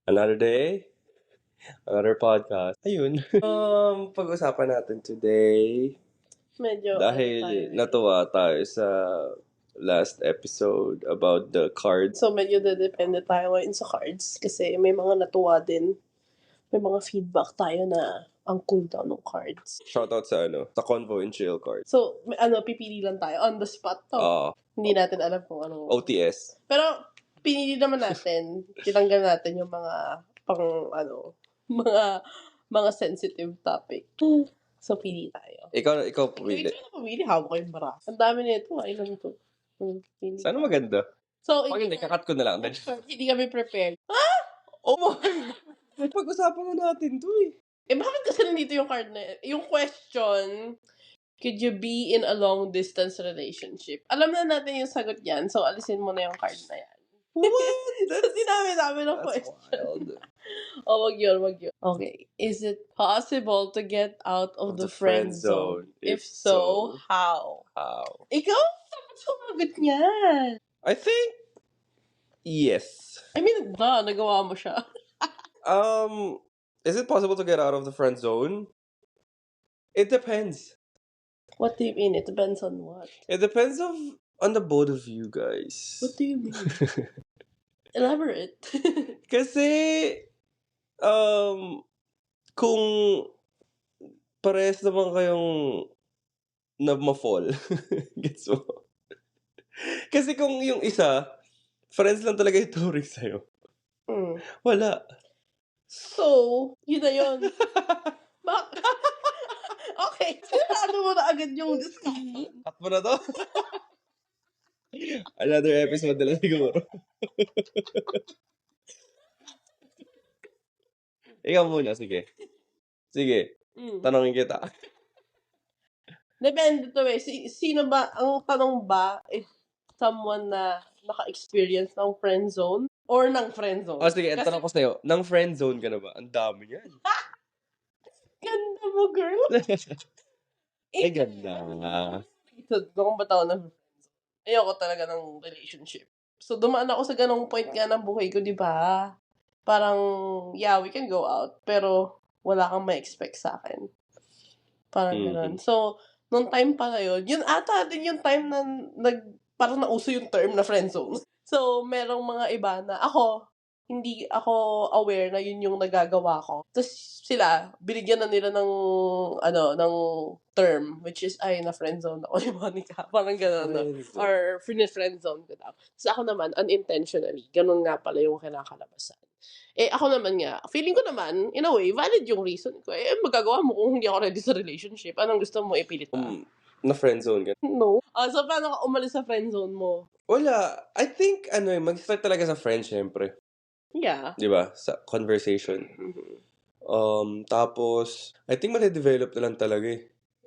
Another day, another podcast. Ayun. Pag-usapan natin today, Medyo dahil natuwa tayo sa last episode about the cards. So, medyo depende tayo ngayon sa cards kasi may mga natuwa din. May mga feedback tayo na ang cool daw ng cards. Shoutout sa sa Convo and Chill card. So, pipili lang tayo on the spot to. Hindi natin alam kung ano. OTS. Pero, pinili naman natin. Tinanggal natin yung mga mga sensitive topic. So, pili tayo. Ikaw pumili. Ikaw na pumili. Hawak ko yung bara. Ang dami nito. Ilan ito? Pili. Sana maganda. So, Pag hindi, kakat ko na lang. Hindi kami prepared. Oh my God! Pag-usapan na natin to eh. Bakit kasi nandito yung card na yung question, could you be in a long distance relationship? Alam na natin yung sagot yan, so alisin mo na yung card na yan. What? So, dinami-dami ng question. Wag yun. Okay. Is it possible to get out of the friend zone? If so, how? How? Ikaw? Dapat sumagot niyan. I think, yes. I mean, nagawa mo siya. Is it possible to get out of the friend zone? It depends. What do you mean? It depends on what? It depends on the both of you guys. What do you mean? Elaborate. Kasi, kung parehas naman kayong na ma-fall, gets mo? Kasi kung yung isa, friends lang talaga yung turing sa'yo. Wala. So, yun na yun. Okay, sinado mo na agad yung discussion. Cut mo na to. Another episode na lang siguro. Ikaw muna, sige. Tanongin kita. Depende to eh. Sino ba, ang tanong ba, if someone na naka-experience ng friend zone or ng friend zone? Sige, tanong ko sa'yo, ng friend zone ka na ba? Ang dami yan. Ganda mo, girl. Ay, ganda. So, kung ba tao ng friend zone? Ayoko talaga ng relationship. So, dumaan ako sa ganong point nga ng buhay ko, di ba? Parang, yeah, we can go out, pero wala kang ma-expect sa akin. Parang gano'n. So, nung time pa na yun ata din yung time na parang nauso yung term na friend zone. So, merong mga iba na hindi ako aware na yun yung nagagawa ko. Tapos sila, binigyan na nila ng term, which is, na friend zone ako ni Monica. Parang gano'n, no? Or friend zone ko daw. Tapos ako naman, unintentionally, ganun nga pala yung kinakalabasan. Ako naman nga, feeling ko naman, in a way, valid yung reason ko. Magagawa mo kung hindi ako ready sa relationship. Anong gusto mo ipilit pa? Na friend zone ka? No. So, paano ka umalis sa friend zone mo? Wala. I think, mag-start talaga sa friend, syempre. Yeah. Diba? Sa conversation. Tapos, I think mati-develop na lang talaga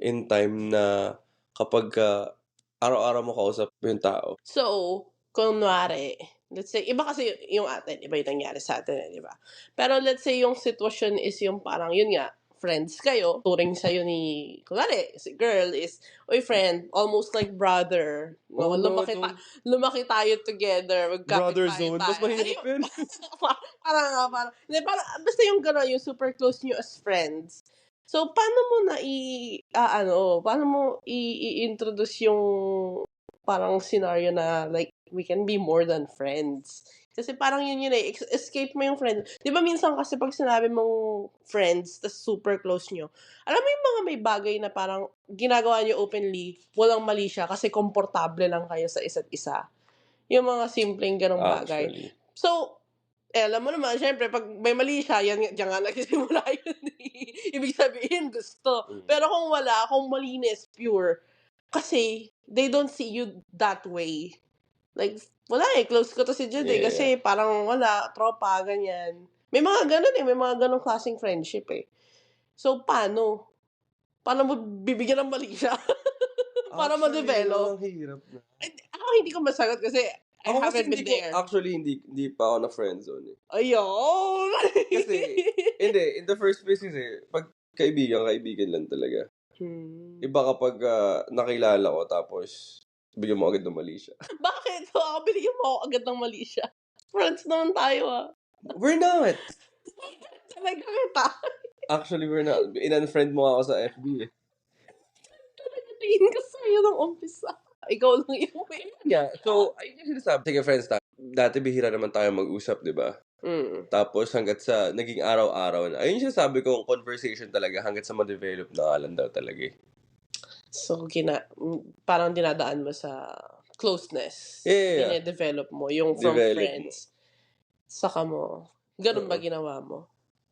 in time na kapag araw-araw mo kausap yung tao. So, kunwari, let's say, iba kasi yung atin, iba yung nangyari sa atin, di ba? Pero let's say yung sitwasyon is yung parang, yun nga, friends kayo, turing sa'yo ni, kunwari, si girl is, friend, almost like brother. Lumaki tayo together, brother zone, mas mahirap yun. Parang, basta yung gano'n, yung super close nyo as friends. So, paano mo paano mo i-introduce yung parang scenario na, like, we can be more than friends. Kasi parang yun escape mo yung friend. Di ba minsan kasi pag sinabi mong friends, tas super close nyo, alam mo yung mga may bagay na parang ginagawa nyo openly, walang mali siya kasi komportable lang kayo sa isa't isa. Yung mga simpleng ganong bagay. Actually. So, alam mo naman, syempre, pag may mali siya, diyan nga nagsisimula yun. Ibig sabihin, gusto. Pero kung wala, kung malinis, pure, kasi they don't see you that way. Like, wala close ko to si Jude kasi parang wala, tropa, ganyan. May mga ganun may mga ganung klaseng friendship So, paano? Paano mo bibigyan ng mali siya? Para ma-develop? Ang hirap na. Ako hindi ko masagot kasi I haven't been there. Actually, hindi pa ako na friend zone Ayun! Kasi, in the first place kasi, pag kaibigan lang talaga. Iba kapag nakilala ko tapos bigyan mo agad ng mali siya. Bakit? So, binigyan mo ako agad ng mali siya. Friends naman tayo We're not. Talaga kita. Actually, we're not. In-unfriend mo ako sa FB eh. Talaga tingin ko sa'yo ng umpisa. Ikaw lang yung may. Yeah, so, ayun yung sinasabi. Sige, friends, dati bihira naman tayo mag-usap, di ba? Tapos hanggat sa naging araw-araw na. Ayun yung sinasabi ko, conversation talaga hanggat sa ma-develop na alam daw talaga eh. So, parang dinadaan mo sa closeness. Yeah. Dine-develop mo yung from Develop friends. Saka mo. Ganun ba ginawa mo?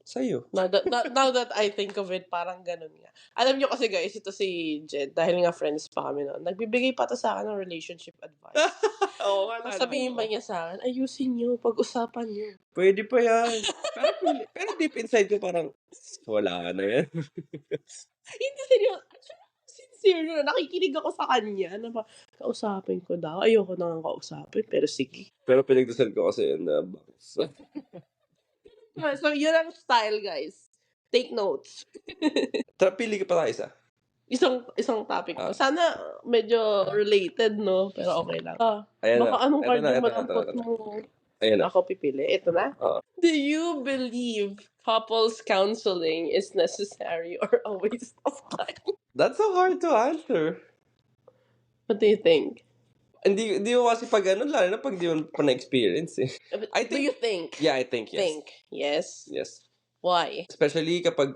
Sa'yo. Now that I think of it, parang ganun nga. Alam nyo kasi guys, ito si Jed, dahil nga friends pa kami noon, nagbibigay pa to sa akin ng relationship advice. Oo, Sabihin ba niya sa akin, ayusin nyo, pag-usapan nyo. Pwede pa yan. pero deep inside ko parang, wala na yan. Hindi seryoso. Sincere na, nakikinig ako sa kanya na kausapin ko daw. Ayoko na nga kausapin, pero sige. Pero pinagdasal ko kasi yan na So, yun ang style, guys. Take notes. Pili ka pa tayo isa. Isang topic. Sana medyo related, no? Pero okay lang. Ayan baka na. anong card yung Ito malampot na. mo? Ayan na. Ako pipili. Ito na. Do you believe couples counseling is necessary or a waste of time? That's so hard to answer. What do you think? Hindi mo kasi pag ano, lalo na pag di mo pa na-experience eh. Do you think? Yeah, I think yes. Yes? Yes. Why? Especially kapag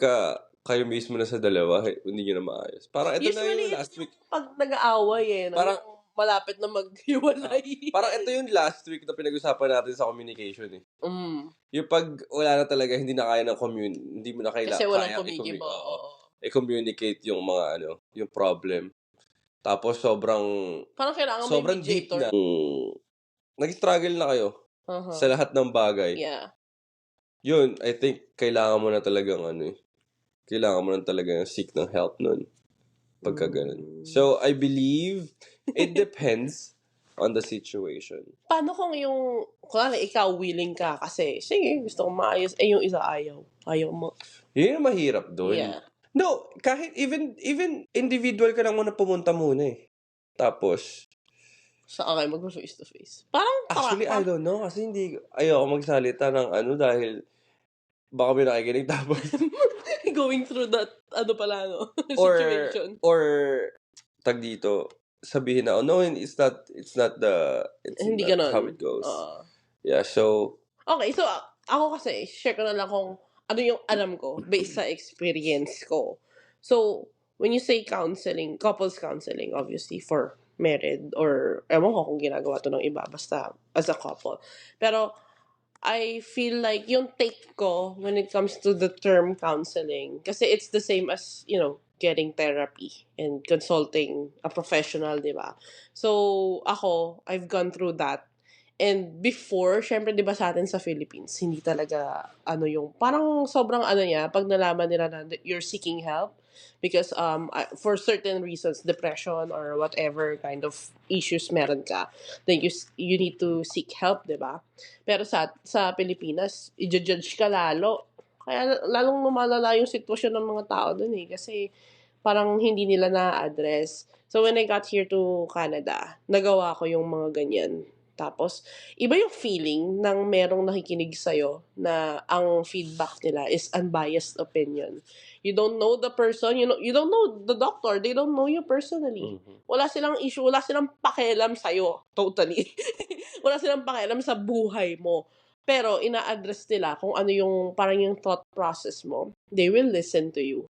kayo mismo na sa dalawa, hindi nyo na maayos. Parang ito Usually, na yung last week. Pag nag-aaway eh, no? Parang, malapit na maghiwalay. Parang ito yung last week na pinag-usapan natin sa communication eh. Yung pag wala na talaga, hindi na kaya ng hindi mo na kailangan. Kasi walang kumikibo. I-communicate yung mga yung problem. Tapos parang kailangan sobrang may mediator. deep na. Nag-struggle na kayo sa lahat ng bagay. Yeah. Yun, I think kailangan mo na talagang kailangan mo na talagang seek ng help nun. Pagka ganun. So, I believe it depends on the situation. Paano kung kunwari, ikaw willing ka kasi, sige, gusto kong maayos, yung isa ayaw. Ayaw mo. Yun yung mahirap doon. Yeah. No, kahit even individual ka lang muna pumunta muna eh. Tapos, saan kayo mag-face to face? Parang, actually, I don't know. Kasi ayoko magsalita ng dahil baka may nakikinig tapos. Going through that, situation. Or, tag dito, sabihin na, no, it's not Hindi not how it goes. Yeah, so. Okay, so, ako kasi, share ko na lang kung ano yung alam ko based sa experience ko. So, when you say counseling, couples counseling, obviously, for married or, ewan ko kung ginagawa to ng iba, basta as a couple. Pero, I feel like yung take ko when it comes to the term counseling, kasi it's the same as, getting therapy and consulting a professional, di ba? So, ako, I've gone through that. And before, syempre, di ba sa atin sa Philippines, hindi talaga, parang sobrang niya, pag nalaman nila na you're seeking help, because for certain reasons, depression or whatever kind of issues meron ka, then you need to seek help, di ba? Pero sa Pilipinas, i-judge ka lalo. Kaya lalong lumalala yung sitwasyon ng mga tao dun eh, kasi parang hindi nila na-address. So when I got here to Canada, nagawa ko yung mga ganyan. Tapos, iba yung feeling ng merong nakikinig sa'yo na ang feedback nila is unbiased opinion. You don't know the person, you don't know the doctor, they don't know you personally. Wala silang issue, wala silang pakialam sa'yo, totally. Wala silang pakialam sa buhay mo. Pero, ina-address nila kung ano yung, parang yung thought process mo. They will listen to you.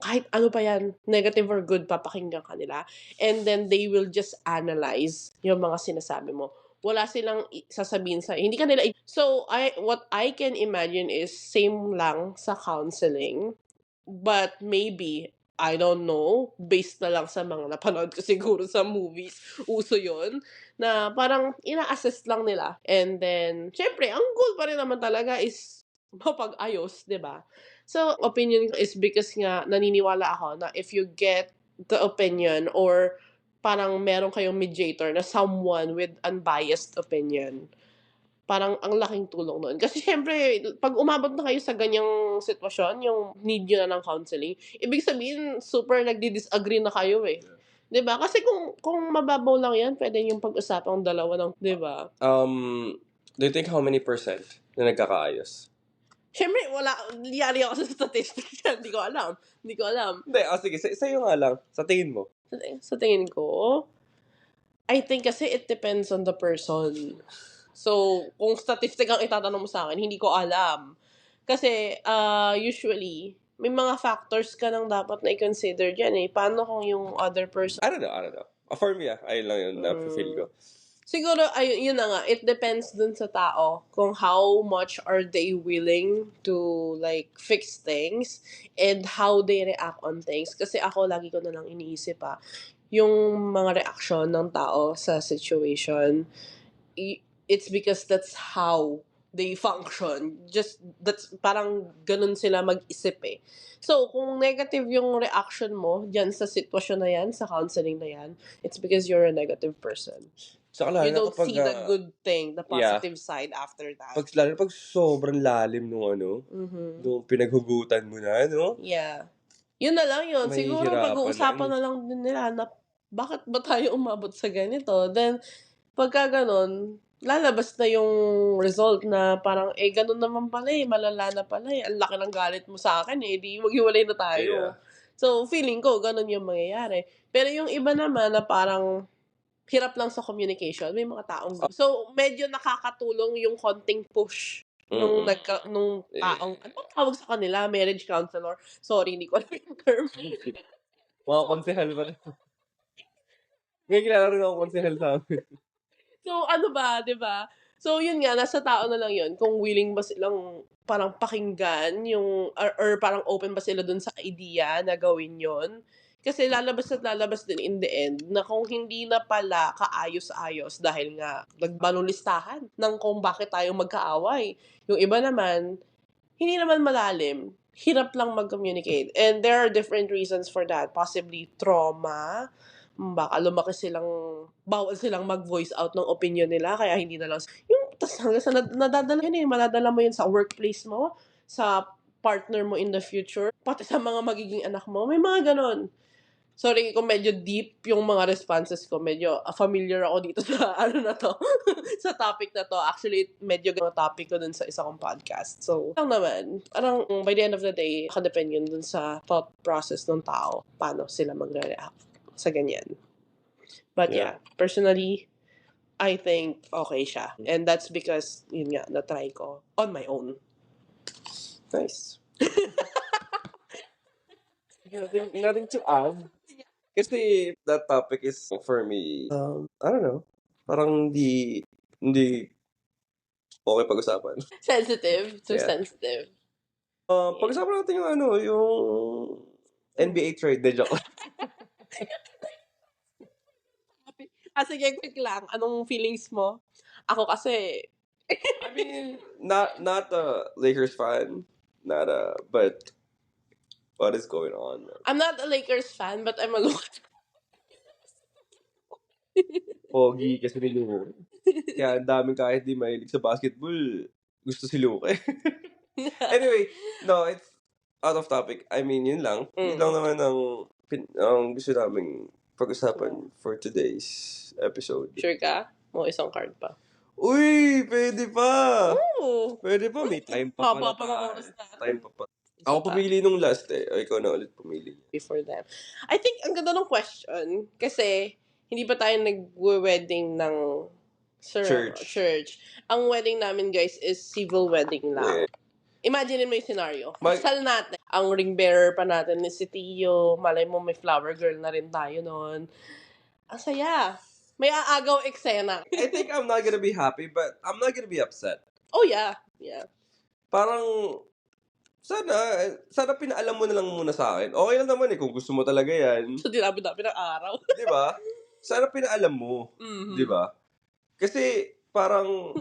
Kahit ano pa yan, negative or good, papakinggan ka nila. And then, they will just analyze yung mga sinasabi mo. Wala silang sasabihin sa hindi ka nila. So, what I can imagine is same lang sa counseling. But maybe, I don't know, based na lang sa mga napanood ko siguro sa movies, uso yun, na parang ina-assess lang nila. And then, syempre, ang goal pa rin naman talaga is mapag-ayos, diba? So, opinion is because nga naniniwala ako na if you get the opinion or parang meron kayong mediator na someone with unbiased opinion, parang ang laking tulong nun. Kasi syempre, pag umabot na kayo sa ganyang sitwasyon, yung need nyo na ng counseling, ibig sabihin, super nagdi-disagree na kayo eh. Diba? Kasi kung mababaw lang yan, pwede yung pag-usapang dalawa ng, diba? Do you think how many %? na nagkakaayos? Siyempre, yari ako sa statistics. Hindi ko alam. Hindi, sige, sa'yo nga lang, sa tingin mo. Sa tingin ko, I think kasi it depends on the person. So, kung statistic ang itatanong mo sa akin, hindi ko alam. Kasi, usually, may mga factors ka nang dapat na i-consider dyan eh. Paano kung yung other person... I don't know. For me, ayun lang yun, na-feel ko. Siguro, yun na nga, it depends dun sa tao kung how much are they willing to, like, fix things and how they react on things. Kasi ako, lagi ko na lang iniisip yung mga reaction ng tao sa situation, it's because that's how they function. That's parang ganun sila mag-isip eh. So, kung negative yung reaction mo dyan sa sitwasyon na yan, sa counseling na yan, it's because you're a negative person. So, You don't see the good thing, the positive side after that. Lalo pag sobrang lalim nung nung pinaghugutan mo na, no? Yeah. Yun na lang yun. Siguro pag-uusapan na lang din nila na bakit ba tayo umabot sa ganito? Then, pagka ganon, lalabas na yung result na parang, ganon naman pala malala na pala ang laki ng galit mo sa akin di maghiwalay na tayo. Yeah. So, feeling ko, ganon yung mangyayari. Pero yung iba naman na parang, hirap lang sa communication, may mga taong... So, medyo nakakatulong yung konting push nung taong... Ano tawag sa kanila? Marriage counselor? Sorry, hindi ko alam yung term. Mga konsehal ba? May kilala rin ako konsehal sa amin. So, ano ba, di ba? So, yun nga, nasa tao na lang yun. Kung willing ba silang parang pakinggan yung... Or parang open ba sila dun sa idea na gawin yun. Kasi lalabas at lalabas din in the end na kung hindi na pala kaayos-ayos dahil nga nagbalong listahan ng kung bakit tayo magkaaway. Yung iba naman, hindi naman malalim. Hirap lang mag-communicate. And there are different reasons for that. Possibly trauma. Baka lumaki bawal silang mag-voice out ng opinion nila kaya hindi na lang. Tas hanggang sa nadadala yun madadala mo yun sa workplace mo, sa partner mo in the future, pati sa mga magiging anak mo. May mga ganon. Sorry kung medyo deep yung mga responses ko. Medyo familiar ako dito sa na to. Sa topic na to. Actually, medyo ganong topic ko dun sa isa kong podcast. So, lang naman. Parang by the end of the day, nakadepend yun dun sa thought process ng tao. Paano sila magre-react sa ganyan. But yeah, personally, I think okay siya. And that's because, yun nga, na-try ko on my own. Nice. Nothing to add. Kasi that topic is, for me, I don't know, parang hindi okay pag-usapan. Sensitive. Too sensitive. Pag-usapan natin yung NBA trade. De joke. Sige, quick lang. Anong feelings mo? Ako kasi... I mean, not a Lakers fan. But what is going on? I'm not a Lakers fan, but I'm a Lucas. Pogi kasi ni Luke. Kaya ang daming kahit di mahilig sa basketball, gusto si Luke. Anyway, no, it's out of topic. I mean, yun lang. Yun lang naman ang gusto naming pag-usapan for today's episode. Sure ka? Mo isang card pa. Uy, pwede pa! Oo! Pwede pa, may time pa pala. Time pa. Ako pumili nung last ikaw na ulit pumili. Before them. I think, ang ganda ng question, kasi hindi pa tayo nag-wedding ng church. Ang wedding namin, guys, is civil wedding lang. Yeah. Imagine mo yung scenario. Kasal natin. Ang ring bearer pa natin is si Tio. Malay mo, may flower girl na rin tayo noon. Ang saya. May aagaw eksena. I think I'm not gonna be happy, but I'm not gonna be upset. Oh, yeah. Yeah. Parang, sana pinaalam mo na lang muna sa akin. Okay lang naman kung gusto mo talaga yan. So, dinabi-dabi ng araw. Di ba? Sana pinaalam mo. Mm-hmm. Di ba? Kasi, parang,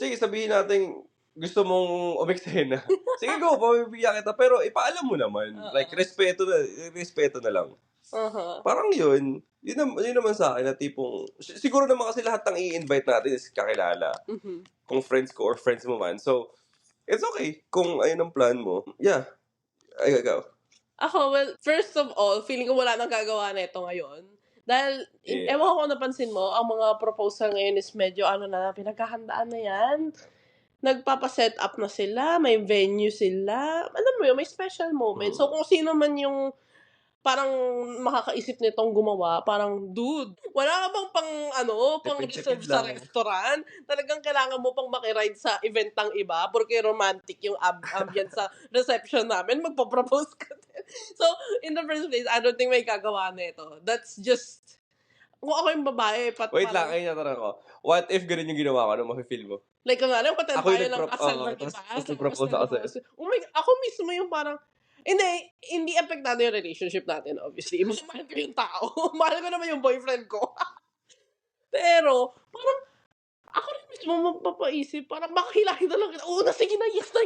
sige, sabihin natin, gusto mong umeksena. Sige, go, pamibigyan kita. Pero, ipaalam mo naman. Like, respeto na lang. Parang yun naman sa akin na tipong, siguro naman kasi lahat ng i-invite natin is kakilala. Mm-hmm. Kung friends ko or friends mo man. So, it's okay kung ayun ang plan mo. Yeah. Ay, go. Ako, well, first of all, feeling ko wala nang gagawa na ito ngayon. Dahil, ewan ko kung napansin mo, ang mga proposal ngayon is medyo, pinagkahandaan na yan. nagpapa-set up na sila, may venue sila, alam mo yun, may special moment. So, kung sino man yung parang makakaisip nitong gumawa, parang, dude, wala ka bang pang reserve Tipid-tipid sa lang. restaurant? Talagang kailangan mo pang makiride sa event ng iba porque romantic yung ambience sa reception namin, magpo-propose ka din. So, in the first place, I don't think may gagawa nito. That's just, kung ako yung babae, Wait lang, ayun natanong ko. What if ganun yung ginawa ko, ano mafe-feel mo? like, kunwari, patent Ako yung tayo ng kasal ng tapos iba. nag-propose ako sa'yo. Oh my God, ako mismo yung parang, hindi apektado yung relationship natin, obviously. Mas mahal ko yung tao. Mahal ko naman yung boyfriend ko. Pero, parang, ako rin mismo mapapaisip, parang makahilahin na lang kita. Oo na, sige na, yes na.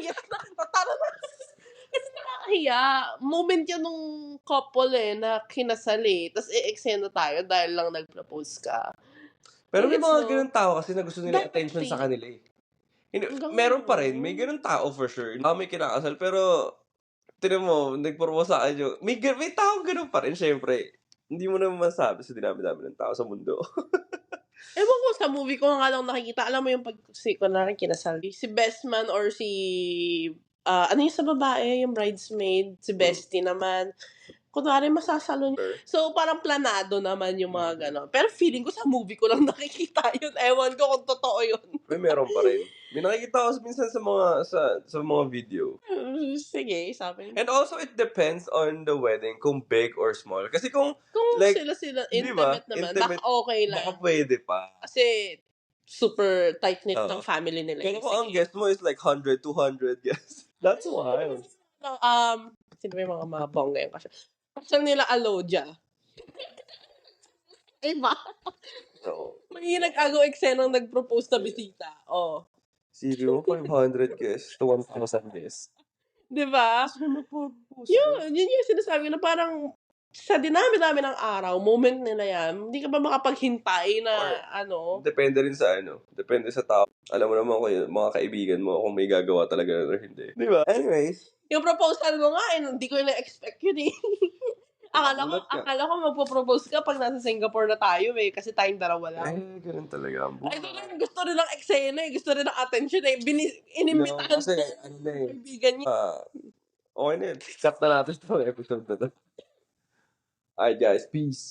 Tara na. Kasi nakakahiya. Moment yun nung couple na kinasal Tapos eksena tayo dahil lang nag-propose ka. Pero may Gets mga mo? ganun tao kasi na gusto nila attention sa Dapat kanila eh. Hindi, hanggang meron pa rin, ngayon. may ganun tao for sure. May kinakasal, pero tinan mo, nag-propose sa akin yung, may tao ganun pa rin, syempre. Hindi mo naman masabi sa dinami-dami ng tao sa mundo. Ewan ko, sa movie ko nga lang nakikita. Alam mo yung kunwari kinasal, si best man or si, ano yung sa babae, yung bridesmaid, si bestie naman. Kunwari masasalo niya. So, parang planado naman yung mga gano'n. Pero feeling ko sa movie ko lang nakikita yun. Ewan ko kung totoo yun. May meron pa rin. May nakikita ko minsan sa mga video. Sige, sabi. And also, it depends on the wedding, kung big or small. Kasi kung Like, like, sila, di ba, intimate naman, intimate, baka okay lang. baka pwede pa. Kasi, super tight-knit Oo. ng family nila. Pero kung ang guest mo is like 100, 200 guests, that's wild. Sino ba yung mga mabongga yung kasal? Kasal nila Alodia. Iba. So, May nag-agaw eksenang nag-propose na bisita. Oh. Siri mo, 500 guests to 1,000 guests. Di ba? Yun yung sinasabi na parang sa dinami-dami ng araw, moment nila yan, hindi ka ba makapaghintay na Depende rin sa depende sa tao. Alam mo naman kung yung mga kaibigan mo kung may gagawa talaga or hindi. Di ba? Anyways. Yung proposal mo nga, hindi ko na-expect yun eh. akala ko magpo-propose ka pag nasa Singapore na tayo kasi tayong dalawa lang. Ganun talaga ang buhay. Ay, doon gusto rin ng eksena gusto rin ng attention inimbitahan kasi, kaibigan niya. Okay na yun. Cut na natin sa episode na to. Alright guys, peace.